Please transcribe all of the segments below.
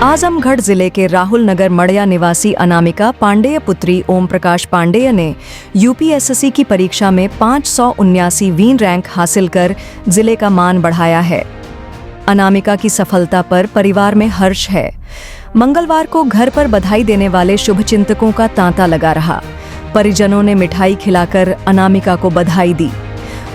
आजमगढ़ जिले के राहुल नगर मड़िया निवासी अनामिका पांडेय पुत्री ओम प्रकाश पांडेय ने यूपीएससी की परीक्षा में 579वीं रैंक हासिल कर जिले का मान बढ़ाया है। अनामिका की सफलता पर परिवार में हर्ष है। मंगलवार को घर पर बधाई देने वाले शुभचिंतकों का तांता लगा रहा। परिजनों ने मिठाई खिलाकर अनामिका को बधाई दी।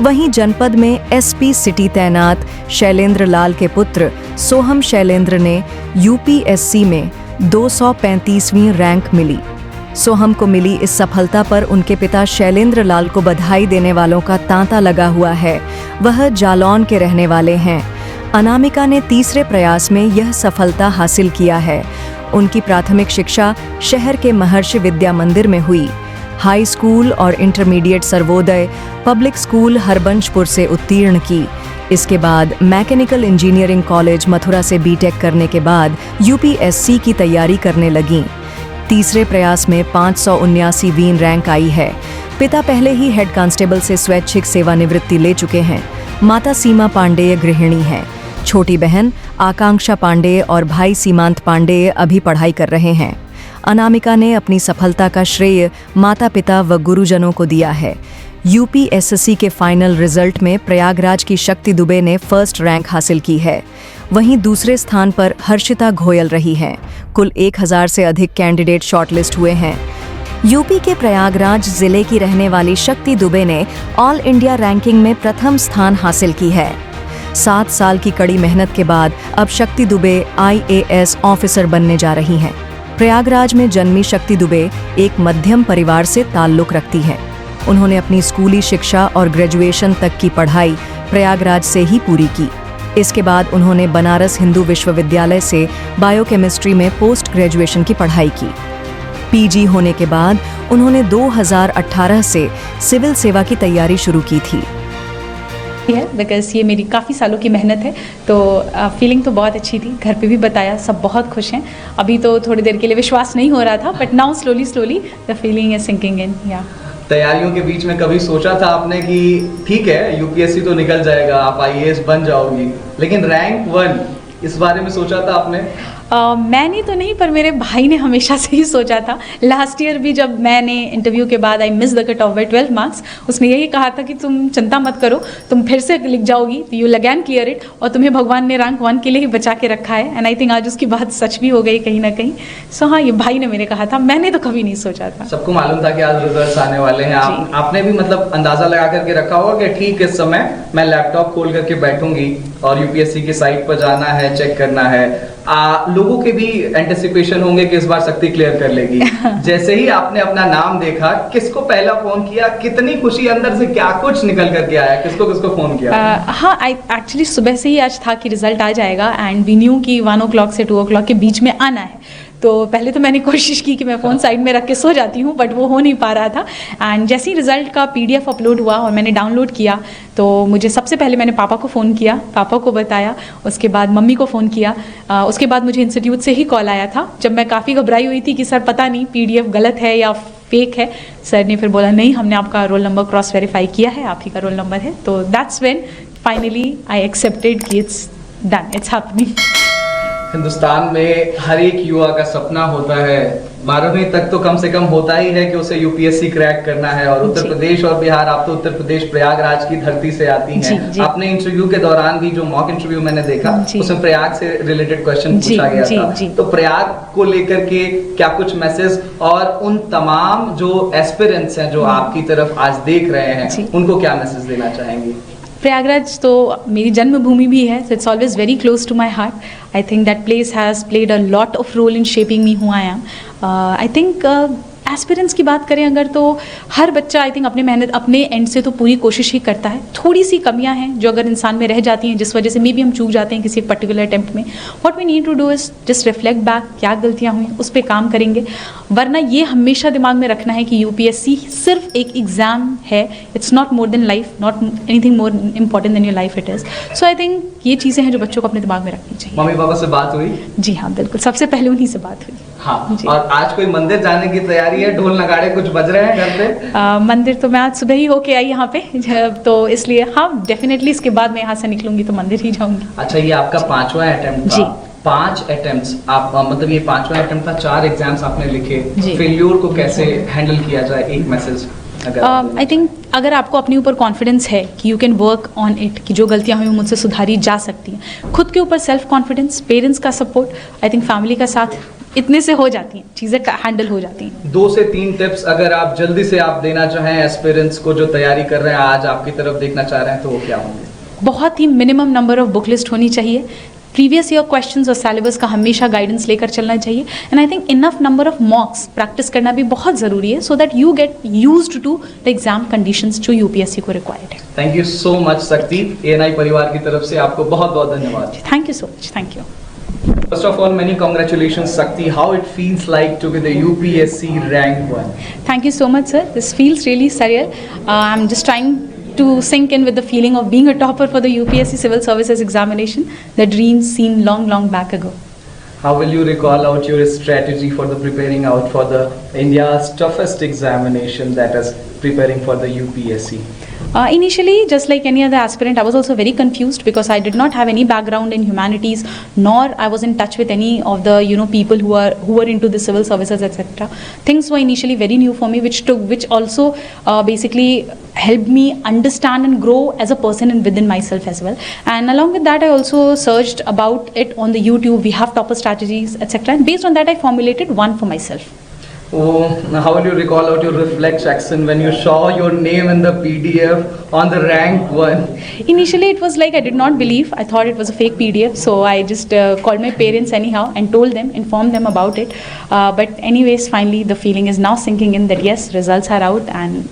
वहीं जनपद में एसपी सिटी तैनात शैलेंद्र लाल के पुत्र सोहम शैलेंद्र ने यूपीएससी में 235वीं रैंक मिली। सोहम को मिली इस सफलता पर उनके पिता शैलेंद्र लाल को बधाई देने वालों का तांता लगा हुआ है। वह जालौन के रहने वाले हैं। अनामिका ने तीसरे प्रयास में यह सफलता हासिल किया है। उनकी प्राथमिक शिक्षा शहर के महर्षि विद्या मंदिर में हुई। हाई स्कूल और intermediate Sarvodaya public school Harbanspur से उत्तीर्ण की। इसके बाद मैकेनिकल इंजीनियरिंग कॉलेज मथुरा से बीटेक करने के बाद यूपीएससी की तैयारी करने लगीं। तीसरे प्रयास में 579वीं रैंक आई है। पिता पहले ही हेड कांस्टेबल से स्वैच्छिक सेवानिवृत्ति ले चुके हैं। माता सीमा पांडेय गृहिणी हैं। छोटी बहन आकांक्षा पांडेय और भाई सीमांत पांडेय अभी पढ़ाई कर रहे हैं। अनामिका ने अपनी सफलता का श्रेय माता पिता व गुरुजनों को दिया है। यूपीएससी के फाइनल रिजल्ट में प्रयागराज की शक्ति दुबे ने फर्स्ट रैंक हासिल की है। वहीं दूसरे स्थान पर हर्षिता घोयल रही हैं। कुल 1000 से अधिक कैंडिडेट शॉर्टलिस्ट हुए हैं। यूपी के प्रयागराज जिले की रहने वाली शक्ति दुबे ने ऑल इंडिया रैंकिंग में प्रथम स्थान हासिल की है। 7 साल की कड़ी मेहनत के बाद अब शक्ति दुबे IAS ऑफिसर बनने जा रही हैं। प्रयागराज में जन्मी शक्ति दुबे एक मध्यम परिवार से ताल्लुक रखती हैं। उन्होंने अपनी स्कूली शिक्षा और ग्रेजुएशन तक की पढ़ाई प्रयागराज से ही पूरी की। इसके बाद उन्होंने बनारस हिंदू विश्वविद्यालय से बायोकेमिस्ट्री में पोस्ट ग्रेजुएशन की पढ़ाई की। पीजी होने के बाद उन्होंने 2018 से सिविल सेवा की तैयारी शुरू की थी। बिकॉज ये मेरी काफ़ी सालों की मेहनत है, तो फीलिंग तो बहुत अच्छी थी। घर पे भी बताया, सब बहुत खुश हैं। अभी तो थोड़ी देर के लिए विश्वास नहीं हो रहा था, but now slowly the feeling is sinking in. या तैयारियों के बीच में कभी सोचा था आपने कि ठीक है यूपीएससी तो निकल जाएगा, आप IAS बन जाओगी, लेकिन रैंक 1 इस बारे में सोचा था आपने? मैंने तो नहीं, पर मेरे भाई ने हमेशा से ही सोचा था। लास्ट ईयर भी जब मैंने इंटरव्यू के बाद I miss the cut off by 12 marks, उसने यही कहा था कि तुम चिंता मत करो, तुम फिर से लिख जाओगी, you will again clear it, और तुम्हें भगवान ने रैंक 1 के लिए ही बचा के रखा है। एंड आई थिंक आज उसकी बात सच भी हो गई कहीं ना कहीं। सो हाँ, ये भाई ने मेरे कहा था, मैंने तो कभी नहीं सोचा था। सबको मालूम था कि आज रिजल्ट आने वाले हैं। आपने भी मतलब अंदाजा लगा करके रखा होगा कि ठीक इस समय मैं लैपटॉप खोल करके बैठूंगी और यूपीएससी की साइट पर जाना है, चेक करना है। लोगों के भी एंटिसिपेशन होंगे कि इस बार शक्ति क्लियर कर लेगी। जैसे ही आपने अपना नाम देखा, किसको पहला फोन किया, कितनी खुशी अंदर से, क्या कुछ निकल करके आया, किसको किसको फोन किया? हाँ, एक्चुअली सुबह से ही आज था कि रिजल्ट आ जाएगा एंड वी न्यू कि 1 o'clock से 2 o'clock के बीच में आना है। तो पहले तो मैंने कोशिश की कि मैं फ़ोन साइड में रख के सो जाती हूँ, बट वो हो नहीं पा रहा था। एंड जैसे ही रिज़ल्ट का PDF अपलोड हुआ और मैंने डाउनलोड किया, तो मुझे सबसे पहले मैंने पापा को फ़ोन किया, पापा को बताया, उसके बाद मम्मी को फ़ोन किया। उसके बाद मुझे इंस्टीट्यूट से ही कॉल आया था, जब मैं काफ़ी घबराई हुई थी कि सर पता नहीं PDF गलत है या फेक है। सर ने फिर बोला नहीं, हमने आपका रोल नंबर क्रॉस वेरीफाई किया है, आप ही का रोल नंबर है। तो that's when finally I accepted कि it's done, it's happening. Hindustan में हर एक युवा का सपना होता है, 12वीं तक तो कम से कम होता ही है कि उसे यूपीएससी क्रैक करना है। और उत्तर प्रदेश और बिहार, आप तो उत्तर प्रदेश प्रयागराज की धरती से आती हैं। अपने इंटरव्यू के दौरान भी जो मॉक इंटरव्यू मैंने देखा, उसमें प्रयाग से रिलेटेड क्वेश्चन पूछा गया था। तो प्रयाग को लेकर के क्या कुछ मैसेज, और उन तमाम जो एस्पिरेंट्स हैं जो आपकी तरफ आज देख रहे हैं, उनको क्या मैसेज देना चाहेंगे? प्रयागराज तो मेरी जन्मभूमि भी है, so it's always very close to my heart. I think that place has played a lot of role in shaping me who I am. I think aspirants की बात करें अगर, तो हर बच्चा आई थिंक अपने मेहनत अपने एंड से तो पूरी कोशिश ही करता है। थोड़ी सी कमियां हैं जो अगर इंसान में रह जाती हैं, जिस वजह से मे भी हम चूक जाते हैं किसी एक पर्टिकुलर अटेम्प्ट में। What we need to do is just reflect back, क्या गलतियां हुई उस पर काम करेंगे। वरना ये हमेशा दिमाग में रखना है कि यूपीएससी सिर्फ एक एग्जाम है, it's not more than life, not anything more important than your life it is. So I think ये चीज़ें हैं जो बच्चों को अपने दिमाग में रखनी चाहिए। मम्मी पापा से बात हुई? जी हाँ, बिल्कुल, सबसे पहले उन्हीं से बात हुई। हाँ, और आज कोई मंदिर जाने की तैयारी है? ढोल नगाड़े कुछ बज रहे हैं घर पे? मंदिर तो मैं आज सुबह ही होके आई यहाँ पे, तो इसलिए हाँ डेफिनेटली इसके बाद मैं यहाँ से निकलूंगी तो मंदिर ही जाऊंगी। अच्छा, ये आपका 5वां अटेम्प्ट था? 5 अटेम्प्ट्स आप मतलब ये 5वां अटेम्प्ट था, 4 एग्जाम्स आपने लिखे, जी। फेल्योर को कैसे हैंडल किया जाए, एक मैसेज अगर आई थिंक अगर आपको अपने ऊपर कॉन्फिडेंस है कि you can work on it, कि जो गलतियां हुई मुझसे सुधारी जा सकती हैं, खुद के ऊपर सेल्फ कॉन्फिडेंस, पेरेंट्स का सपोर्ट, आई थिंक फैमिली का साथ, इतने से हो जाती हैं चीज़ें, हैंडल हो जाती हैं। 2 से 3 टिप्स अगर आप जल्दी से आप देना चाहें एस्पिरेंट्स को जो तैयारी कर रहे हैं, आज आपकी तरफ देखना चाह रहे हैं, तो वो क्या होंगे? बहुत ही minimum number of book list होनी चाहिए, प्रीवियस ईयर क्वेश्चंस और सिलेबस का हमेशा गाइडेंस लेकर चलना चाहिए, and I think enough number of mocks practice करना भी बहुत ज़रूरी है, so that you get used to the exam conditions जो यूपीएससी को रिक्वायर्ड है। Thank you so much Shakti, ANI परिवार की तरफ से आपको बहुत बहुत धन्यवाद। Thank you so much, thank you. First of all, many congratulations, Shakti. How it feels like to be the UPSC rank 1? Thank you so much, sir. This feels really surreal. I'm just trying to sink in with the feeling of being a topper for the UPSC Civil Services examination, the dreams seen long, long back ago. How will you recall out your strategy for the preparing out for the India's toughest examination, that is preparing for the UPSC? Initially, just like any other aspirant, I was also very confused because I did not have any background in humanities, nor I was in touch with any of the people who were into the civil services, etc. Things were initially very new for me, which also basically helped me understand and grow as a person and within myself as well. And along with that, I also searched about it on the YouTube. We have topper strategies, etc. And based on that, I formulated one for myself. Oh, how will you recall out your reflection when you saw your name in the PDF on the rank 1? Initially, it was like I did not believe. I thought it was a fake PDF. So I just called my parents anyhow and told them, informed them about it. But anyways, finally, the feeling is now sinking in that yes, results are out and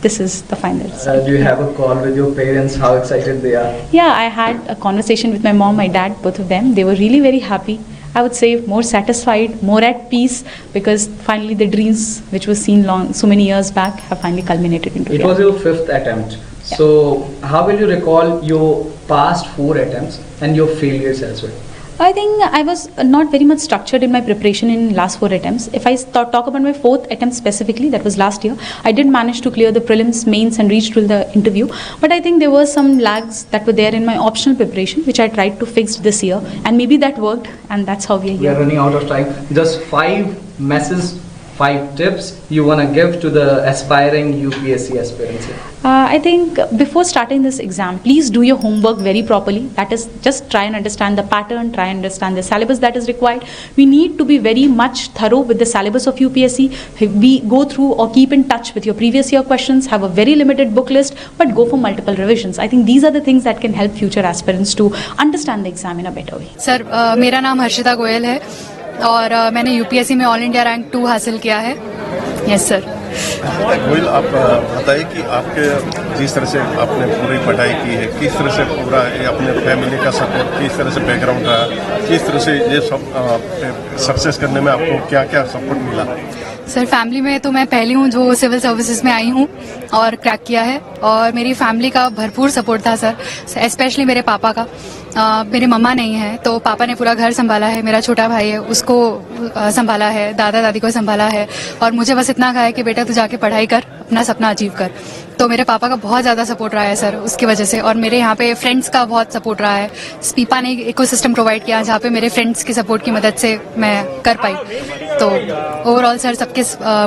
this is the final result. Do you have a call with your parents? How excited they are? Yeah, I had a conversation with my mom, my dad, both of them. They were really very happy. I would say more satisfied, more at peace, because finally the dreams which was seen so many years back have finally culminated into It was your 5th attempt. Yeah. So how will you recall your past 4 attempts and your failures as well? I think I was not very much structured in my preparation in last 4 attempts. If I talk about my 4th attempt specifically, that was last year, I did manage to clear the prelims, mains and reach to the interview. But I think there were some lags that were there in my optional preparation, which I tried to fix this year. And maybe that worked, and that's how we are We are here. running out of time. Just 5 messages, 5 tips you want to give to the aspiring UPSC aspirants. I think before starting this exam, please do your homework very properly. That is, just try and understand the pattern, try and understand the syllabus that is required. We need to be very much thorough with the syllabus of UPSC. We go through or keep in touch with your previous year questions, have a very limited book list, but go for multiple revisions. I think these are the things that can help future aspirants to understand the exam in a better way. Sir मेरा नाम हर्षिता गोयल है और मैंने UPSC में all India rank 2 हासिल किया है। Yes sir. Goyal, आप बताइए कि आपके जिस तरह से आपने पूरी पढ़ाई की है, किस तरह से पूरा अपने फैमिली का सपोर्ट, किस तरह से बैकग्राउंड रहा, किस तरह से ये सब सक्सेस करने में आपको क्या क्या सपोर्ट मिला? सर फैमिली में तो मैं पहली हूँ जो सिविल सर्विसेज में आई हूँ और क्रैक किया है, और मेरी फैमिली का भरपूर सपोर्ट था सर, स्पेशली मेरे पापा का। मेरे मम्मा नहीं है तो पापा ने पूरा घर संभाला है, मेरा छोटा भाई है उसको संभाला है, दादा दादी को संभाला है, और मुझे बस इतना कहा है कि बेटा तू जाके पढ़ाई कर, अपना सपना अचीव कर। तो मेरे पापा का बहुत ज़्यादा सपोर्ट रहा है सर उसकी वजह से, और मेरे यहाँ पे फ्रेंड्स का बहुत सपोर्ट रहा है। स्पीपा ने एक सिस्टम प्रोवाइड किया जहाँ पे मेरे फ्रेंड्स की सपोर्ट की मदद से मैं कर पाई। तो ओवरऑल सर सबके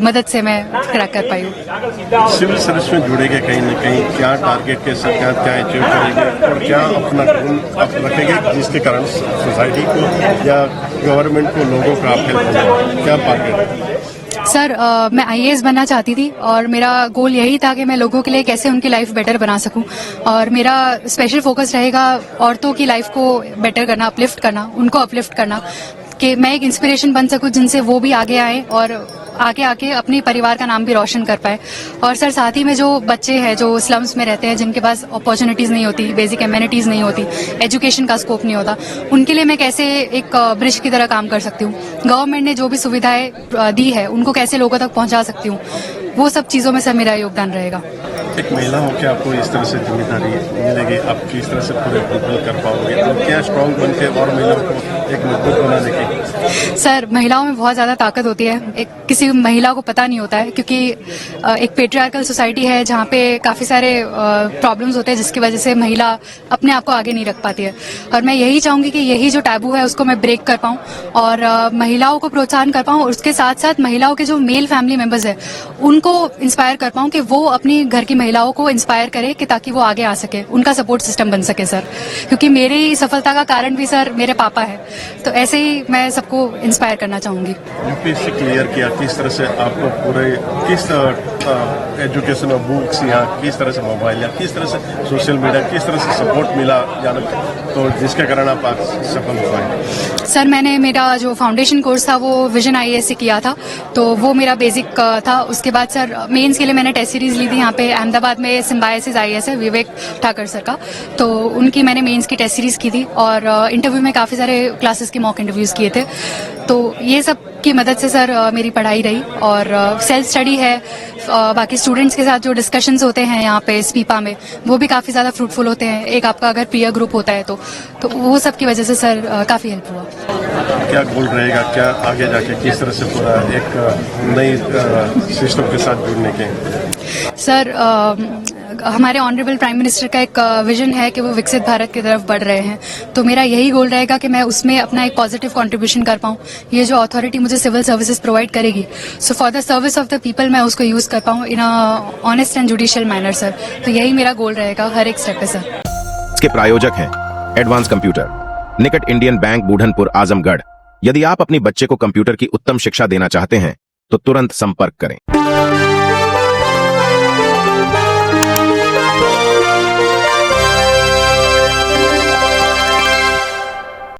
मदद से मैं क्रैक कर पाई हूँ। सिविल सर्विस में जुड़ेंगे कहीं ना कहीं, क्या टारगेट के साथ क्या अचीव करेंगे और क्या अपना गोल आप रखेंगे जिसके कारण सोसाइटी को या गवर्नमेंट को, लोगों को आप हेल्प करेंगे, क्या टारगेट है? सर मैं आईएएस बनना चाहती थी और मेरा गोल यही था कि मैं लोगों के लिए कैसे उनकी लाइफ बेटर बना सकूं, और मेरा स्पेशल फोकस रहेगा औरतों की लाइफ को बेटर करना, अपलिफ्ट करना, उनको अपलिफ्ट करना, कि मैं एक इंस्पिरेशन बन सकूं जिनसे वो भी आगे आए और आगे आके अपने परिवार का नाम भी रोशन कर पाए। और सर साथ ही में जो बच्चे हैं जो स्लम्स में रहते हैं, जिनके पास अपॉर्चुनिटीज नहीं होती, बेसिक एम्यूनिटीज नहीं होती, एजुकेशन का स्कोप नहीं होता, उनके लिए मैं कैसे एक ब्रिज की तरह काम कर सकती हूँ, गवर्नमेंट ने जो भी सुविधाएं दी है उनको कैसे लोगों तक पहुंचा सकती हूँ, वो सब चीजों में सर मेरा योगदान रहेगा। एक महिला होकर आपको इस तरह से जिम्मेदारी मिलेगी, आप किस तरह से पूरे फुलफिल कर पाओगे, तो क्या स्ट्रांग बन के और महिलाओं को एक मजबूत बनाने की? सर, महिलाओं में बहुत ज़्यादा ताकत होती है, किसी महिला को पता नहीं होता है, क्योंकि एक पेट्रियार्कल सोसाइटी है जहाँ पे काफ़ी सारे प्रॉब्लम्स होते हैं जिसकी वजह से महिला अपने आप को आगे नहीं रख पाती है। और मैं यही चाहूँगी कि यही जो टैबू है उसको मैं ब्रेक कर पाऊँ और महिलाओं को प्रोत्साहन कर पाऊँ, और उसके साथ साथ महिलाओं के जो मेल फैमिली मेंबर्स हैं उनको इंस्पायर कर पाऊँ कि वो अपनी घर की महिलाओं को इंस्पायर करे कि ताकि वो आगे आ सके, उनका सपोर्ट सिस्टम बन सके सर। क्योंकि मेरी सफलता का कारण भी सर मेरे पापा है, तो ऐसे ही मैं सबको इंस्पायर करना चाहूँगी। यूपीएससी क्लियर किया, किस तरह से आपको पूरे किस एजुकेशन और बुक्स या किस तरह से मोबाइल या किस तरह से सोशल मीडिया किस तरह से सपोर्ट मिला, यानी तो जिसके कारण आप आज सफल हो पाए? सर, मैंने मेरा जो फाउंडेशन कोर्स था वो विजन आईएएस से किया था, तो वो मेरा बेसिक था। उसके बाद सर मेंस के लिए मैंने टेस्ट सीरीज ली थी यहाँ पे अहमदाबाद में, सिम्बायोसिस आईएएस है विवेक ठाकर सर का, तो उनकी मैंने मेंस की टेस्ट सीरीज की थी और इंटरव्यू में काफ़ी सारे क्लासेस के मॉक इंटरव्यूज़ किए थे। तो ये सब की मदद से सर मेरी पढ़ाई रही और सेल्फ स्टडी है। बाकी स्टूडेंट्स के साथ जो डिस्कशंस होते हैं यहाँ पे स्पीपा में वो भी काफ़ी ज़्यादा फ्रूटफुल होते हैं। एक आपका अगर पीयर ग्रुप होता है तो वो सब की वजह से सर काफ़ी हेल्प हुआ। क्या गोल रहेगा, क्या आगे जाके किस तरह से पूरा एक नई सिस्टम के साथ जुड़ने के? सर, हमारे ऑनरेबल प्राइम मिनिस्टर का एक विजन है कि वो विकसित भारत की तरफ बढ़ रहे हैं, तो मेरा यही गोल रहेगा कि मैं उसमें अपना एक पॉजिटिव कंट्रीब्यूशन कर पाऊँ। ये जो अथॉरिटी मुझे सिविल सर्विसेज प्रोवाइड करेगी, so for the service of the people मैं उसको यूज़ कर पाऊँ in a honest and judicial manner sir. तो यही मेरा गोल रहेगा हर एक स्टेप पे सर। इसके प्रायोजक हैं एडवांस कंप्यूटर, निकट इंडियन बैंक, बूढ़नपुर, आजमगढ़। यदि आप अपनी बच्चे को कंप्यूटर की उत्तम शिक्षा देना चाहते हैं तो तुरंत संपर्क करें।